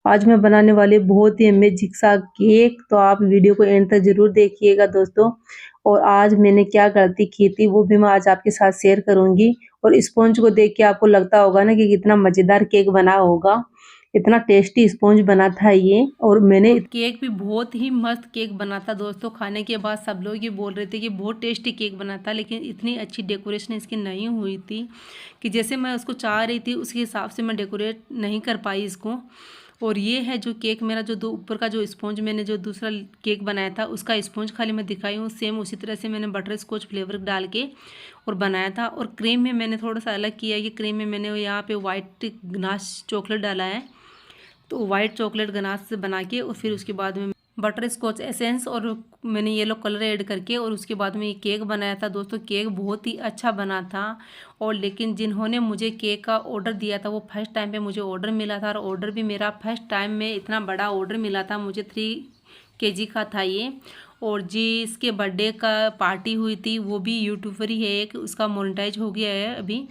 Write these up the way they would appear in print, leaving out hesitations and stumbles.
आज मैं बनाने वाली बहुत ही अमेजिंग सा केक। तो आप वीडियो को एंड तक जरूर देखिएगा दोस्तों। और आज मैंने क्या गलती की थी वो भी मैं आज आपके साथ शेयर करूंगी। और स्पॉन्ज को देख के आपको लगता होगा ना कि कितना मजेदार केक बना होगा। इतना टेस्टी स्पॉन्ज बना था ये। और मैंने केक भी बहुत ही मस्त केक बना था दोस्तों। खाने के बाद सब लोग ये बोल रहे थे कि बहुत टेस्टी केक बना था, लेकिन इतनी अच्छी डेकोरेशन इसकी नहीं हुई थी कि जैसे मैं उसको चाह रही थी उसके हिसाब से मैं डेकोरेट नहीं कर पाई इसको। और ये है जो केक मेरा जो दो ऊपर का जो स्पॉन्ज मैंने जो दूसरा केक बनाया था उसका स्पॉन्ज खाली मैं दिखाई हूँ। सेम उसी तरह से मैंने बटर स्कॉच फ्लेवर डाल के और बनाया था। और क्रीम में मैंने थोड़ा सा अलग किया है कि क्रीम में मैंने यहाँ पे वाइट गनाश चॉकलेट डाला है। तो वाइट चॉकलेट गनाश से बना के और फिर उसके बाद में बटर स्कॉच एसेंस और मैंने येलो कलर ऐड करके और उसके बाद में ये केक बनाया था दोस्तों। केक बहुत ही अच्छा बना था। और लेकिन जिन्होंने मुझे केक का ऑर्डर दिया था वो फर्स्ट टाइम पे मुझे ऑर्डर मिला था। और ऑर्डर भी मेरा फर्स्ट टाइम में इतना बड़ा ऑर्डर मिला था मुझे, 3 kg का था ये। और जिसके बर्थडे का पार्टी हुई थी वो भी यूट्यूबर ही है एक, उसका मोनेटाइज हो गया है अभी।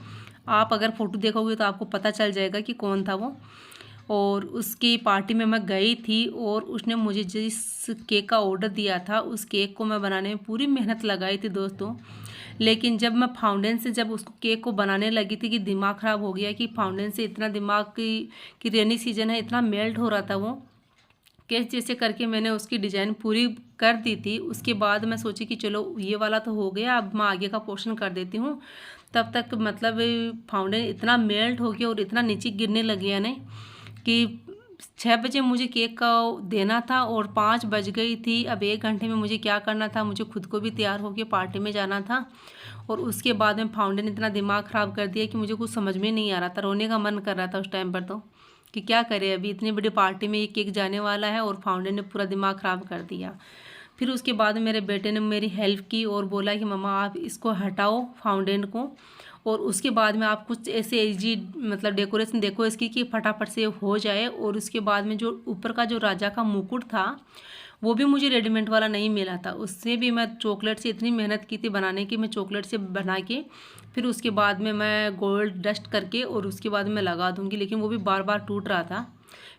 आप अगर फ़ोटो देखोगे तो आपको पता चल जाएगा कि कौन था वो। और उसकी पार्टी में मैं गई थी और उसने मुझे जिस केक का ऑर्डर दिया था उस केक को मैं बनाने में पूरी मेहनत लगाई थी दोस्तों। लेकिन जब मैं फाउंडेन से जब उसको केक को बनाने लगी थी कि दिमाग ख़राब हो गया कि फाउंडेन से इतना दिमाग की रेनी सीजन है इतना मेल्ट हो रहा था वो। कैसे जैसे करके मैंने उसकी डिज़ाइन पूरी कर दी थी। उसके बाद मैं सोची कि चलो ये वाला तो हो गया, अब मैं आगे का पोर्शन कर देती हूँ। तब तक मतलब फाउंडेन इतना मेल्ट हो गया और इतना नीचे गिरने लग गया नहीं कि 6 बजे मुझे केक का देना था और 5 बज गई थी। अब 1 घंटे में मुझे क्या करना था, मुझे खुद को भी तैयार होकर पार्टी में जाना था। और उसके बाद में फाउंडेन इतना दिमाग ख़राब कर दिया कि मुझे कुछ समझ में नहीं आ रहा था, रोने का मन कर रहा था उस टाइम पर तो कि क्या करें, अभी इतनी बड़ी पार्टी में ये केक जाने वाला है और फाउंडेन ने पूरा दिमाग ख़राब कर दिया। फिर उसके बाद मेरे बेटे ने मेरी हेल्प की और बोला कि मम्मा आप इसको हटाओ फाउंडेन को। और उसके बाद में आप कुछ ऐसे इजी मतलब डेकोरेशन देखो इसकी कि फटाफट से हो जाए। और उसके बाद में जो ऊपर का जो राजा का मुकुट था वो भी मुझे रेडीमेड वाला नहीं मिला था, उससे भी मैं चॉकलेट से इतनी मेहनत की थी बनाने की। मैं चॉकलेट से बना के फिर उसके बाद में मैं गोल्ड डस्ट करके और उसके बाद में लगा दूंगी, लेकिन वो भी बार बार टूट रहा था।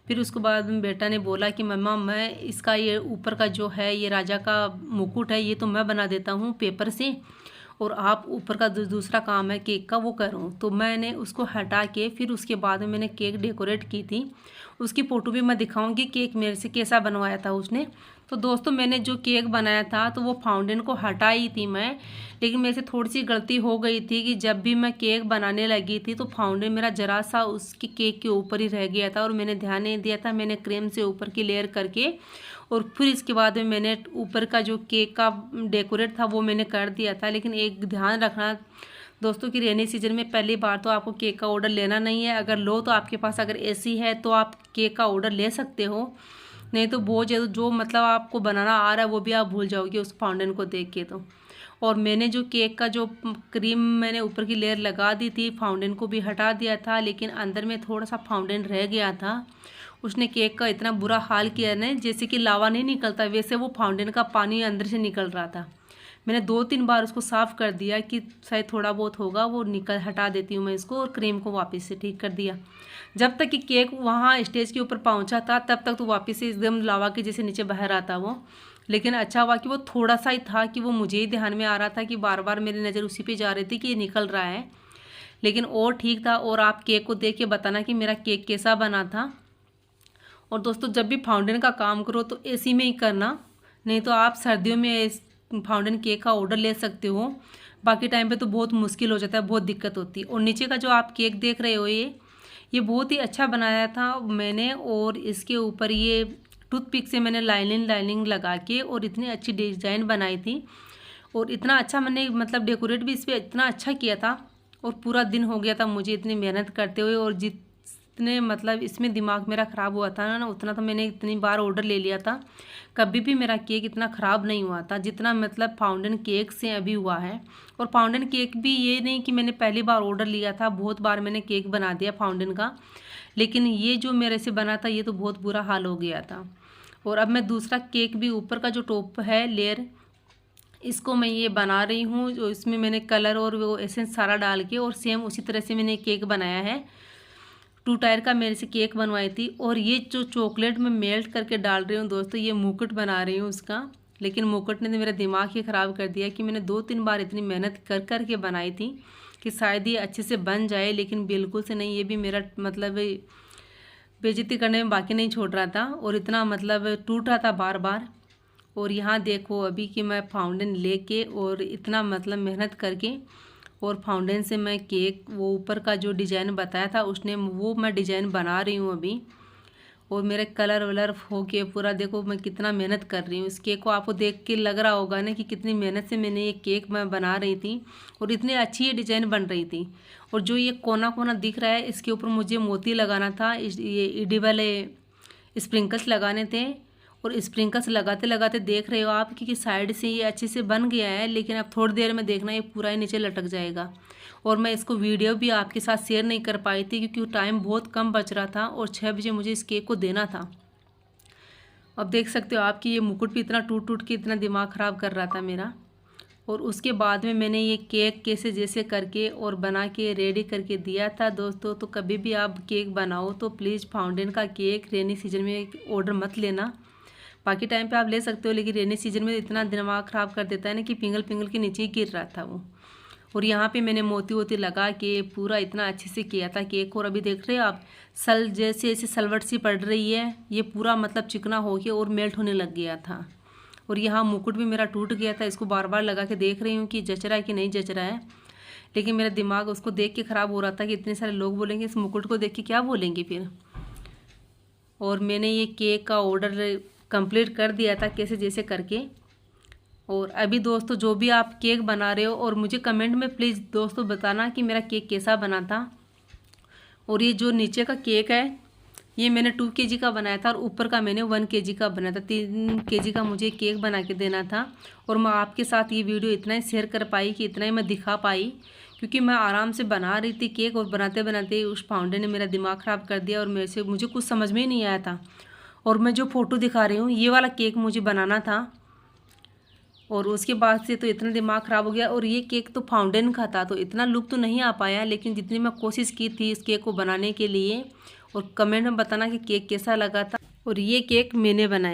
फिर उसके बाद में बेटा ने बोला कि मम्मा मैं इसका ये ऊपर का जो है ये राजा का मुकुट है ये तो मैं बना देता हूँ पेपर से, और आप ऊपर का दूसरा काम है केक का वो करूँ। तो मैंने उसको हटा के फिर उसके बाद में मैंने केक डेकोरेट की थी। उसकी फ़ोटो भी मैं दिखाऊंगी केक मेरे से कैसा बनवाया था उसने। तो दोस्तों मैंने जो केक बनाया था तो वो फाउंडेन को हटाई थी मैं, लेकिन मेरे से थोड़ी सी गलती हो गई थी कि जब भी मैं केक बनाने लगी थी तो फाउंडेन मेरा ज़रा सा उसकी केक के ऊपर ही रह गया था और मैंने ध्यान नहीं दिया था। मैंने क्रीम से ऊपर की लेयर करके और फिर इसके बाद में मैंने ऊपर का जो केक का डेकोरेट था वो मैंने कर दिया था। लेकिन एक ध्यान रखना दोस्तों कि रेनी सीजन में पहली बार तो आपको केक का ऑर्डर लेना नहीं है। अगर लो तो आपके पास अगर एसी है तो आप केक का ऑर्डर ले सकते हो, नहीं तो बहुत ज़्यादा जो मतलब आपको बनाना आ रहा है वो भी आप भूल जाओगे उस फाउंडेन को देख के तो। और मैंने जो केक का जो क्रीम मैंने ऊपर की लेयर लगा दी थी फाउंडेन को भी हटा दिया था, लेकिन अंदर में थोड़ा सा फाउंडेन रह गया था। उसने केक का इतना बुरा हाल किया ना, जैसे कि लावा नहीं निकलता वैसे वो फाउंडेन का पानी अंदर से निकल रहा था। मैंने 2-3 बार उसको साफ़ कर दिया कि शायद थोड़ा बहुत होगा वो निकल हटा देती हूँ मैं इसको, और क्रीम को वापस से ठीक कर दिया। जब तक कि केक वहाँ स्टेज के ऊपर पहुँचा था तब तक तो वापस से एकदम लावा के जैसे नीचे बह रहा था वो। लेकिन अच्छा हुआ कि वो थोड़ा सा ही था कि वो मुझे ही ध्यान में आ रहा था कि बार बार मेरी नज़र उसी पे जा रही थी कि ये निकल रहा है, लेकिन और ठीक था। और आप केक को देख के बताना कि मेरा केक कैसा बना था। और दोस्तों जब भी फाउंटेन का काम करो तो एसी में ही करना, नहीं तो आप सर्दियों में फाउंटेन केक का ऑर्डर ले सकते हो। बाकी टाइम पे तो बहुत मुश्किल हो जाता है, बहुत दिक्कत होती है। और नीचे का जो आप केक देख रहे हो ये बहुत ही अच्छा बनाया था मैंने। और इसके ऊपर ये टूथपिक से मैंने लाइनिंग लगा के और इतनी अच्छी डिज़ाइन बनाई थी और इतना अच्छा मैंने मतलब डेकोरेट भी इस पर इतना अच्छा किया था। और पूरा दिन हो गया था मुझे इतनी मेहनत करते हुए, और जितने मतलब इसमें दिमाग मेरा ख़राब हुआ था ना उतना तो मैंने इतनी बार ऑर्डर ले लिया था, कभी भी मेरा केक इतना ख़राब नहीं हुआ था जितना मतलब फाउंटेन केक से अभी हुआ है। और फाउंटेन केक भी ये नहीं कि मैंने पहली बार ऑर्डर लिया था, बहुत बार मैंने केक बना दिया फाउंटेन का, लेकिन ये जो मेरे से बना था ये तो बहुत बुरा हाल हो गया था। और अब मैं दूसरा केक भी ऊपर का जो टॉप है लेयर इसको मैं ये बना रही हूँ, जो इसमें मैंने कलर और वो एसेंस सारा डाल के और सेम उसी तरह से मैंने केक बनाया है 2 टायर का मेरे से केक बनवाई थी। और ये जो चॉकलेट मैं मेल्ट करके डाल रही हूँ दोस्तों, ये मुकुट बना रही हूँ उसका। लेकिन मुकुट ने तो मेरा दिमाग ही ख़राब कर दिया कि मैंने 2-3 बार इतनी मेहनत कर के बनाई थी कि शायद ये अच्छे से बन जाए, लेकिन बिल्कुल से नहीं। ये भी मेरा मतलब बेइज्जती करने में बाकी नहीं छोड़ रहा था और इतना मतलब टूट रहा था बार बार। और यहाँ देखो अभी कि मैं फाउंटेन लेके और इतना मतलब मेहनत करके और फाउंटेन से मैं केक वो ऊपर का जो डिज़ाइन बताया था उसने वो मैं डिज़ाइन बना रही हूँ अभी। और मेरे कलर वलर हो के पूरा देखो मैं कितना मेहनत कर रही हूँ इस केक को। आपको देख के लग रहा होगा ना कि कितनी मेहनत से मैंने ये केक मैं बना रही थी और इतनी अच्छी ये डिज़ाइन बन रही थी। और जो ये कोना कोना दिख रहा है इसके ऊपर मुझे मोती लगाना था, ये एडिबल स्प्रिंकल्स लगाने थे। और स्प्रिंकल्स लगाते लगाते देख रहे हो आप कि साइड से ये अच्छे से बन गया है, लेकिन अब थोड़ी देर में देखना ये पूरा ही नीचे लटक जाएगा। और मैं इसको वीडियो भी आपके साथ शेयर नहीं कर पाई थी क्योंकि टाइम बहुत कम बच रहा था और 6 बजे मुझे इस केक को देना था। अब देख सकते हो आप कि ये मुकुट भी इतना टूट टूट के इतना दिमाग ख़राब कर रहा था मेरा। और उसके बाद में मैंने ये केक कैसे जैसे करके और बना के रेडी करके दिया था दोस्तों। तो कभी भी आप केक बनाओ तो प्लीज़ फाउंटेन का केक रेनी सीजन में ऑर्डर मत लेना। बाकी टाइम पे आप ले सकते हो, लेकिन रेनी सीजन में इतना दिमाग ख़राब कर देता है ना कि पिघल पिघल के नीचे ही गिर रहा था वो। और यहाँ पे मैंने मोती वोती लगा के पूरा इतना अच्छे से किया था केक। और अभी देख रहे हो आप सल जैसे ऐसे सलवट सी पड़ रही है, ये पूरा मतलब चिकना हो गया और मेल्ट होने लग गया था। और यहाँ मुकुट भी मेरा टूट गया था, इसको बार बार लगा के देख रही हूँ कि जच रहा है कि नहीं जच रहा है। लेकिन मेरा दिमाग उसको देख के ख़राब हो रहा था कि इतने सारे लोग बोलेंगे इस मुकुट को देख के क्या बोलेंगे फिर। और मैंने ये केक का ऑर्डर कंप्लीट कर दिया था कैसे जैसे करके। और अभी दोस्तों जो भी आप केक बना रहे हो और मुझे कमेंट में प्लीज़ दोस्तों बताना कि मेरा केक कैसा बना था। और ये जो नीचे का केक है ये मैंने 2 kg का बनाया था और ऊपर का मैंने 1 kg का बनाया था। 3 kg का मुझे केक बना के देना था। और मैं आपके साथ ये वीडियो इतना ही शेयर कर पाई कि इतना ही मैं दिखा पाई क्योंकि मैं आराम से बना रही थी केक। और बनाते बनाते उस फाउंटेन ने मेरा दिमाग ख़राब कर दिया और मुझे कुछ समझ में ही नहीं आया था। और मैं जो फ़ोटो दिखा रही हूँ ये वाला केक मुझे बनाना था। और उसके बाद से तो इतना दिमाग ख़राब हो गया। और ये केक तो फाउंटेन का था तो इतना लुक तो नहीं आ पाया, लेकिन जितनी मैं कोशिश की थी इस केक को बनाने के लिए। और कमेंट में बताना कि केक कैसा लगा था। और ये केक मैंने बनाया।